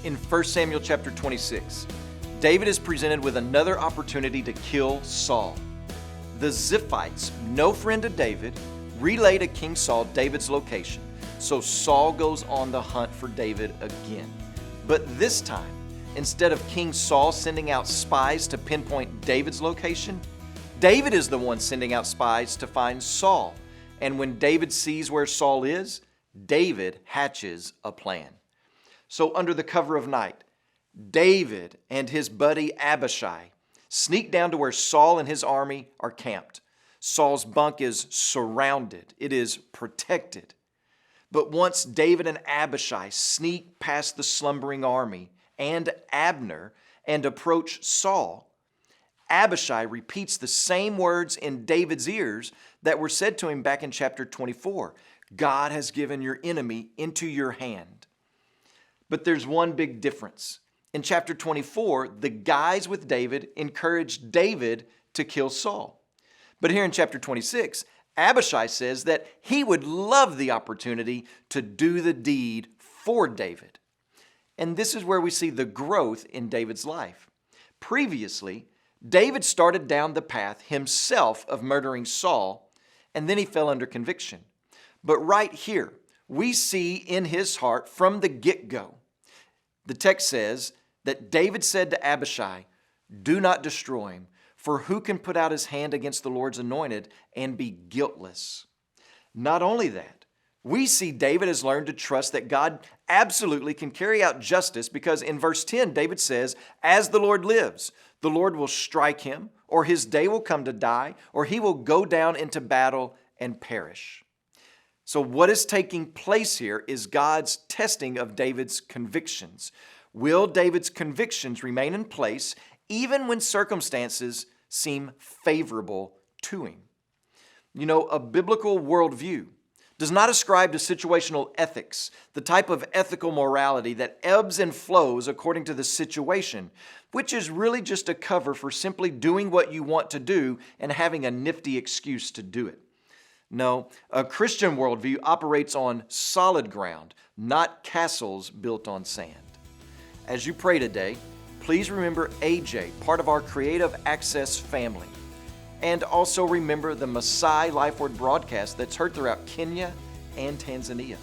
In 1 Samuel chapter 26, David is presented with another opportunity to kill Saul. The Ziphites, no friend of David, relay to King Saul David's location, so Saul goes on the hunt for David again. But this time, instead of King Saul sending out spies to pinpoint David's location, David is the one sending out spies to find Saul. And when David sees where Saul is, David hatches a plan. So under the cover of night, David and his buddy Abishai sneak down to where Saul and his army are camped. Saul's bunk is surrounded. It is protected. But once David and Abishai sneak past the slumbering army and Abner and approach Saul, Abishai repeats the same words in David's ears that were said to him back in chapter 24. God has given your enemy into your hand. But there's one big difference. In chapter 24, the guys with David encouraged David to kill Saul. But here in chapter 26, Abishai says that he would love the opportunity to do the deed for David. And this is where we see the growth in David's life. Previously, David started down the path himself of murdering Saul, and then he fell under conviction. But right here, we see in his heart from the get-go. The text says that David said to Abishai, "Do not destroy him, for who can put out his hand against the Lord's anointed and be guiltless?" Not only that, we see David has learned to trust that God absolutely can carry out justice, because in verse 10, David says, "As the Lord lives, the Lord will strike him, or his day will come to die, or he will go down into battle and perish." So what is taking place here is God's testing of David's convictions. Will David's convictions remain in place even when circumstances seem favorable to him? You know, a biblical worldview does not ascribe to situational ethics, the type of ethical morality that ebbs and flows according to the situation, which is really just a cover for simply doing what you want to do and having a nifty excuse to do it. No, a Christian worldview operates on solid ground, not castles built on sand. As you pray today, please remember AJ, part of our Creative Access family. And also remember the Masai Life Word broadcast that's heard throughout Kenya and Tanzania.